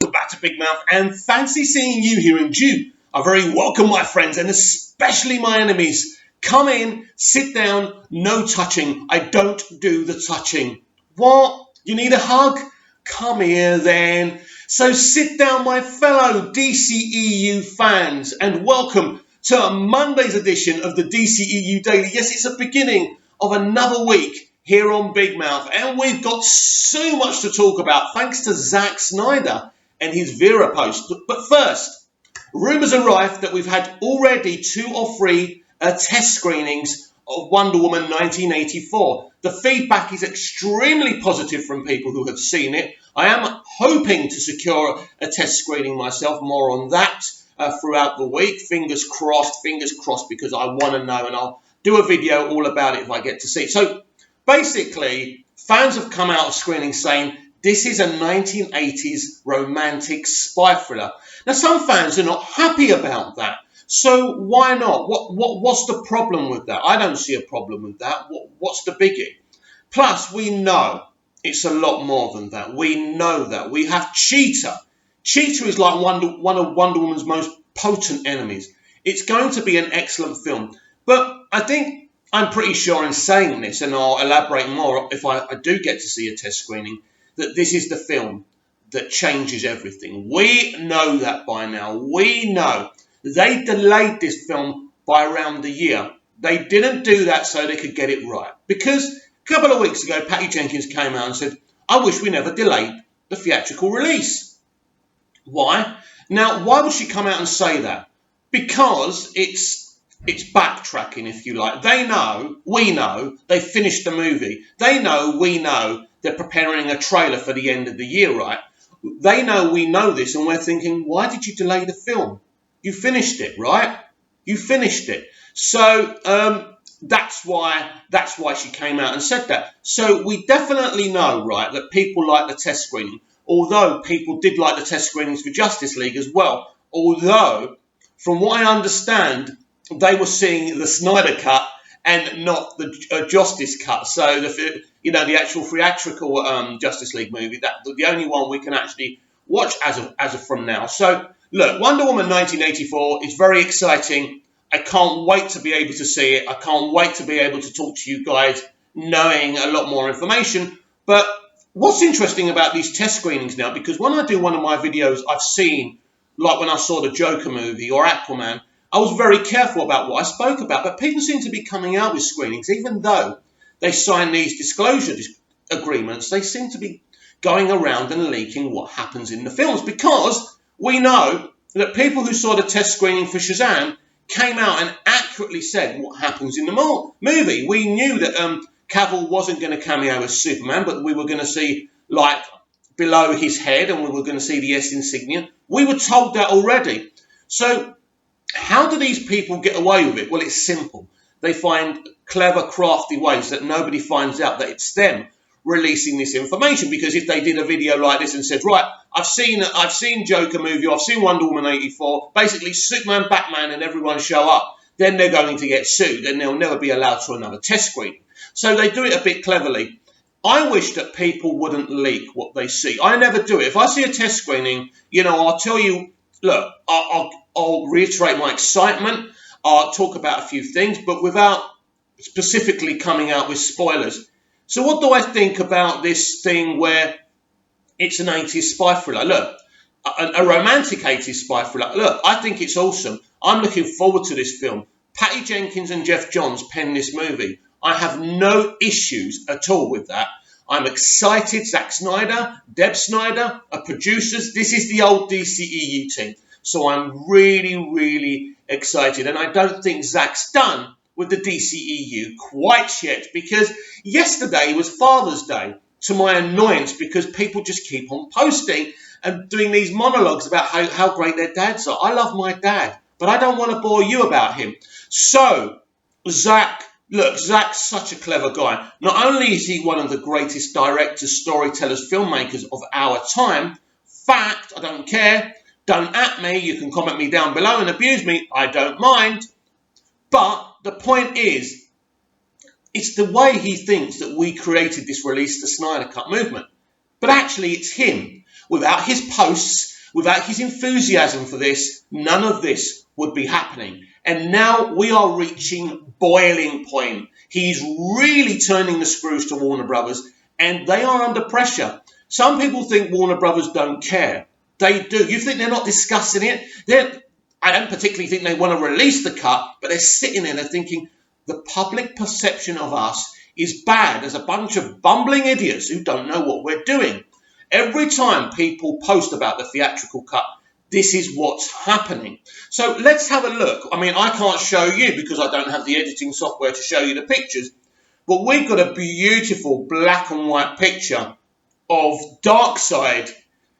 welcome back to Big Mouth, and fancy seeing you here in June. A very welcome, my friends, and especially my enemies. Come in, sit down, no touching. I don't do the touching. What? You need a hug? Come here then. So sit down, my fellow DCEU fans, and welcome to Monday's edition of the DCEU Daily. Yes, it's the beginning of another week here on Big Mouth, and we've got so much to talk about thanks to Zack Snyder and his Vera post. But first, rumours are rife that we've had already 2 or 3 test screenings of Wonder Woman 1984. The feedback is extremely positive from people who have seen it. I am hoping to secure a test screening myself. More on that throughout the week. Fingers crossed, because I want to know, and I'll do a video all about it if I get to see it. So basically, fans have come out of screening saying this is a 1980s romantic spy thriller. Now, some fans are not happy about that. So why not? What's the problem with that? I don't see a problem with that. What's the biggie? Plus, we know it's a lot more than that. We know that. We have Cheetah. Cheetah is like one of Wonder Woman's most potent enemies. It's going to be an excellent film. But I think I'm pretty sure in saying this, and I'll elaborate more if I do get to see a test screening, that this is the film that changes everything. We know that by now. We know. They delayed this film by around a year. They didn't do that so they could get it right. Because a couple of weeks ago, Patty Jenkins came out and said, I wish we never delayed the theatrical release. Why? Now, why would she come out and say that? Because it's backtracking, if you like. They know, we know, they finished the movie. They know, we know, they're preparing a trailer for the end of the year, right? They know, we know this, and we're thinking, why did you delay the film? You finished it, right? You finished it. So that's why she came out and said that. So we definitely know, right, that people like the test screening, although people did like the test screenings for Justice League as well. Although, from what I understand, they were seeing the Snyder cut and not the Justice cut. So the actual theatrical Justice League movie, that the only one we can actually watch as of from now. So look, Wonder Woman 1984 is very exciting. I can't wait to be able to see it. I can't wait to be able to talk to you guys knowing a lot more information. But what's interesting about these test screenings now, because when I do one of my videos, I've seen, like when I saw the Joker movie or Aquaman, I was very careful about what I spoke about. But people seem to be coming out with screenings, even though they sign these disclosure agreements, they seem to be going around and leaking what happens in the films, because we know that people who saw the test screening for Shazam came out and accurately said what happens in the movie. We knew that Cavill wasn't going to cameo as Superman, but we were going to see, like, below his head, and we were going to see the S insignia. We were told that already. So how do these people get away with it? Well, it's simple. They find clever, crafty ways that nobody finds out that it's them releasing this information. Because if they did a video like this and said, right, I've seen Joker movie, I've seen Wonder Woman 84, basically Superman, Batman and everyone show up, then they're going to get sued and they'll never be allowed to another test screening. So they do it a bit cleverly. I wish that people wouldn't leak what they see. I never do it. If I see a test screening, I'll tell you, look, I'll reiterate my excitement, I'll talk about a few things, but without specifically coming out with spoilers. So what do I think about this thing where it's an 80s spy thriller? Look, a romantic 80s spy thriller. Look, I think it's awesome. I'm looking forward to this film. Patty Jenkins and Jeff Johns penned this movie. I have no issues at all with that. I'm excited. Zack Snyder, Deb Snyder are producers. This is the old DCEU team. So I'm really, really excited. And I don't think Zack's done with the DCEU quite yet, because yesterday was Father's Day, to my annoyance, because people just keep on posting and doing these monologues about how great their dads are. I love my dad, but I don't want to bore you about him. So, Zack, look, Zack's such a clever guy. Not only is he one of the greatest directors, storytellers, filmmakers of our time, fact, I don't care, don't at me, you can comment me down below and abuse me, I don't mind. But the point is, it's the way he thinks that we created this release the Snyder Cut movement. But actually, it's him, without his posts, Without his enthusiasm for this, none of this would be happening. And now we are reaching boiling point. He's really turning the screws to Warner Brothers, and they are under pressure. Some people think Warner Brothers don't care. They do. You think they're not discussing it? I don't particularly think they want to release the cut, but they're sitting there, they're thinking, the public perception of us is bad as a bunch of bumbling idiots who don't know what we're doing. Every time people post about the theatrical cut, this is what's happening. So let's have a look. I mean, I can't show you because I don't have the editing software to show you the pictures, but we've got a beautiful black and white picture of Darkseid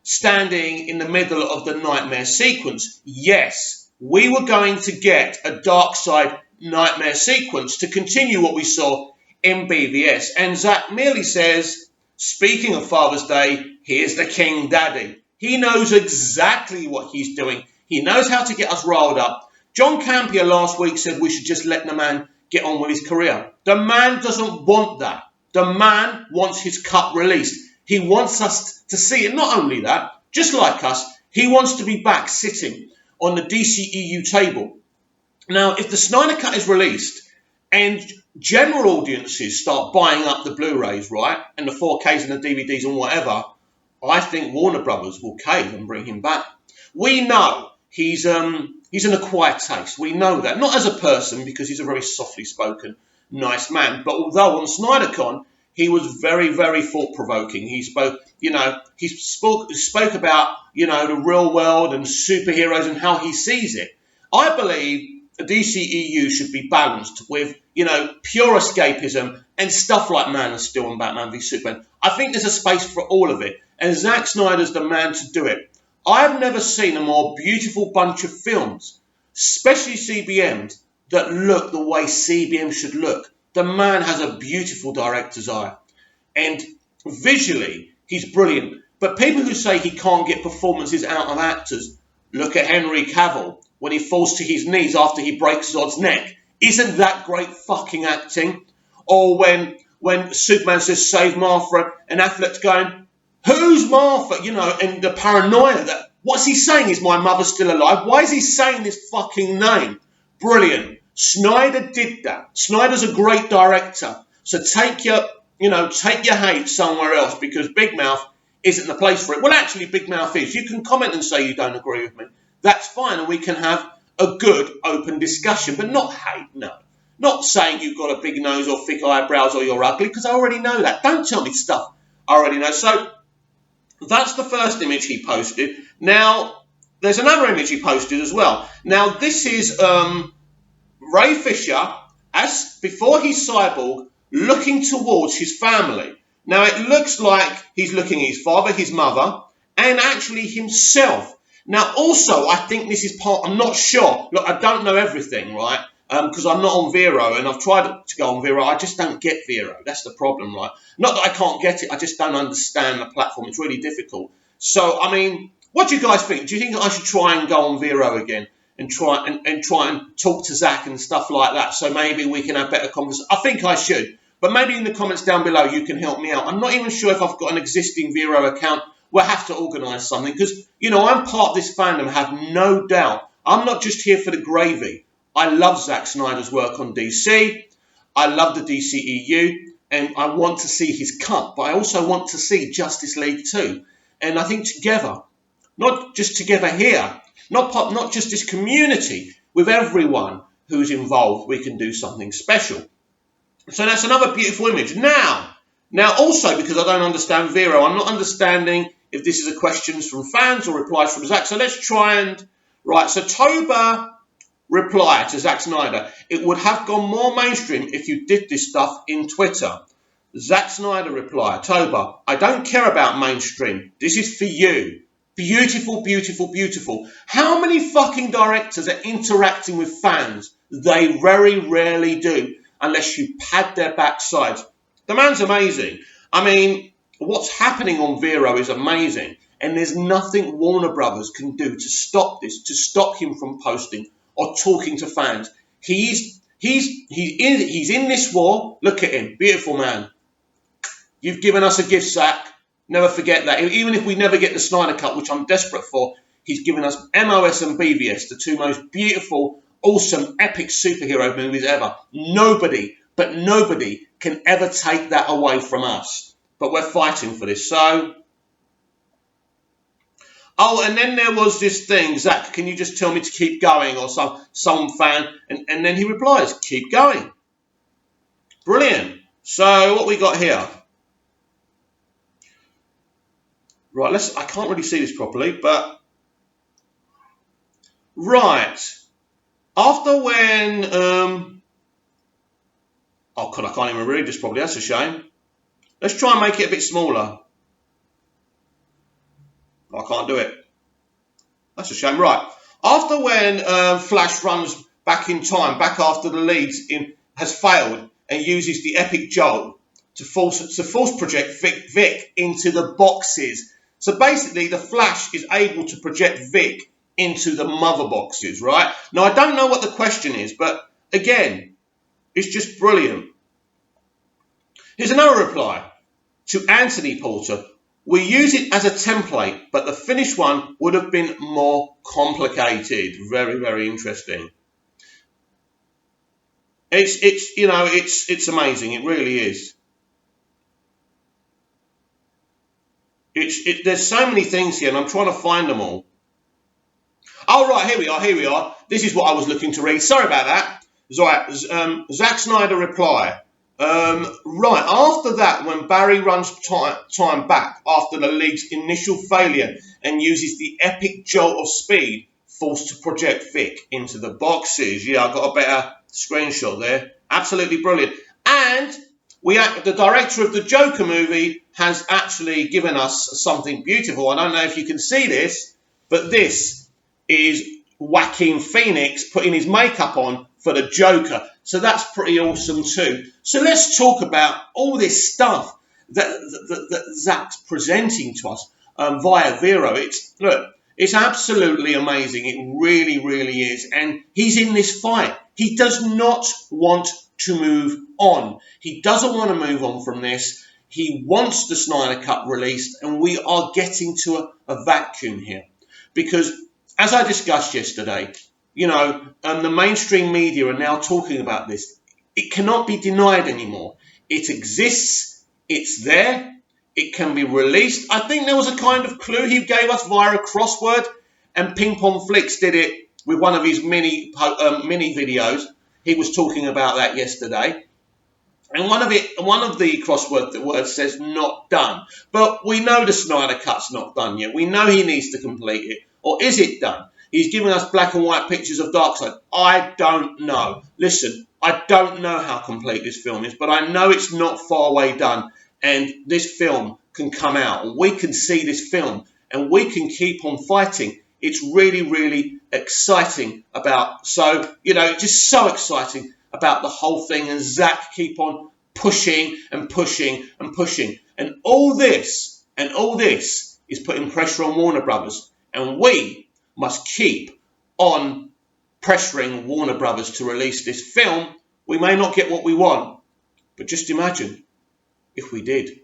standing in the middle of the nightmare sequence. Yes, we were going to get a Darkseid nightmare sequence to continue what we saw in BVS. And Zack merely says, speaking of Father's Day, here's the King Daddy. He knows exactly what he's doing. He knows how to get us riled up. John Campion last week said we should just let the man get on with his career. The man doesn't want that. The man wants his cut released. He wants us to see it. Not only that, just like us, he wants to be back sitting on the dceu table. Now, if the Snyder Cut is released and general audiences start buying up the Blu-rays, right, and the 4Ks and the DVDs and whatever, I think Warner Brothers will cave and bring him back. We know he's an acquired taste. We know that. Not as a person, because he's a very softly spoken, nice man. But although on SnyderCon, he was very, very thought-provoking. He spoke, he spoke about, the real world and superheroes and how he sees it. I believe the dceu should be balanced with, pure escapism and stuff like Man of Steel and Batman v Superman. I think there's a space for all of it. And Zack Snyder's the man to do it. I've never seen a more beautiful bunch of films, especially CBMs, that look the way CBM should look. The man has a beautiful director's eye. And visually, he's brilliant. But people who say he can't get performances out of actors, look at Henry Cavill when he falls to his knees after he breaks Zod's neck. Isn't that great fucking acting? Or when Superman says, save Martha, and Affleck's going, who's Martha? And the paranoia that, what's he saying? Is my mother still alive? Why is he saying this fucking name? Brilliant. Snyder did that. Snyder's a great director. So take your hate somewhere else, because Big Mouth isn't the place for it. Well, actually, Big Mouth is. You can comment and say you don't agree with me. That's fine, and we can have a good, open discussion, but not hate, no. Not saying you've got a big nose or thick eyebrows or you're ugly, because I already know that. Don't tell me stuff I already know. So that's the first image he posted. Now, there's another image he posted as well. Now, this is Ray Fisher, as before he's cyborg, looking towards his family. Now, it looks like he's looking at his father, his mother, and actually himself. Now, also, I think this is part, I'm not sure. Look, I don't know everything, right? Because I'm not on Vero, and I've tried to go on Vero. I just don't get Vero. That's the problem, right? Not that I can't get it. I just don't understand the platform. It's really difficult. So, I mean, what do you guys think? Do you think I should try and go on Vero again and try and talk to Zach and stuff like that? So maybe we can have better conversations. I think I should. But maybe in the comments down below, you can help me out. I'm not even sure if I've got an existing Vero account. We'll have to organise something because, I'm part of this fandom, have no doubt. I'm not just here for the gravy. I love Zack Snyder's work on DC. I love the DCEU. And I want to see his cut. But I also want to see Justice League 2. And I think together, not just together here, not just this community, with everyone who's involved, we can do something special. So that's another beautiful image. Now also, because I don't understand Vero, I'm not understanding if this is a questions from fans or replies from Zack. So let's try and... Right, so Toba replied to Zack Snyder, it would have gone more mainstream if you did this stuff in Twitter. Zack Snyder replied, Toba, I don't care about mainstream. This is for you. Beautiful, beautiful, beautiful. How many fucking directors are interacting with fans? They very rarely do, unless you pad their backsides. The man's amazing. I mean, what's happening on Vero is amazing. And there's nothing Warner Brothers can do to stop this, to stop him from posting or talking to fans. He's in this war. Look at him. Beautiful man. You've given us a gift, Zach. Never forget that. Even if we never get the Snyder Cut, which I'm desperate for, he's given us MOS and BVS, the two most beautiful, awesome, epic superhero movies ever. Nobody, but nobody, can ever take that away from us. But we're fighting for this. So, oh, and then there was this thing, Zach, can you just tell me to keep going? Or some fan, and then he replies, keep going. Brilliant. So what we got here? Right, I can't really see this properly, but right. After when oh God, I can't even read this properly, that's a shame. Let's try and make it a bit smaller. I can't do it. That's a shame. Right. After when Flash runs back in time, back after the lead has failed, and uses the epic jolt to force project Vic into the boxes. So basically, the Flash is able to project Vic into the mother boxes, right? Now, I don't know what the question is, but again, it's just brilliant. Here's another reply to Anthony Porter. We use it as a template, but the finished one would have been more complicated. Very, very interesting. It's amazing. It really is. There's so many things here, and I'm trying to find them all. Oh, right, here we are. This is what I was looking to read. Sorry about that. Right, Zack Snyder reply. Right, after that, when Barry runs time back after the League's initial failure and uses the epic jolt of speed, forced to project Vic into the boxes. Yeah, I've got a better screenshot there. Absolutely brilliant. And the director of the Joker movie has actually given us something beautiful. I don't know if you can see this, but this is Joaquin Phoenix putting his makeup on for the Joker. So that's pretty awesome too. So let's talk about all this stuff that Zach's presenting to us via Vero. It's absolutely amazing. It really, really is. And he's in this fight. He does not want to move on. He doesn't want to move on from this. He wants the Snyder Cut released, and we are getting to a vacuum here. Because, as I discussed yesterday, the mainstream media are now talking about this. It cannot be denied anymore. It exists. It's there. It can be released. I think there was a kind of clue he gave us via a crossword, and Ping Pong Flicks did it with one of his mini videos. He was talking about that yesterday. And one of the crossword words says not done. But we know the Snyder Cut's not done yet. We know he needs to complete it. Or is it done? He's given us black and white pictures of Darkseid. I don't know. Listen, I don't know how complete this film is, but I know it's not far away done. And this film can come out. We can see this film, and we can keep on fighting. It's really, really exciting just so exciting about the whole thing. And Zach keep on pushing and pushing and pushing. And all this is putting pressure on Warner Brothers. And we must keep on pressuring Warner Brothers to release this film. We may not get what we want, but just imagine if we did.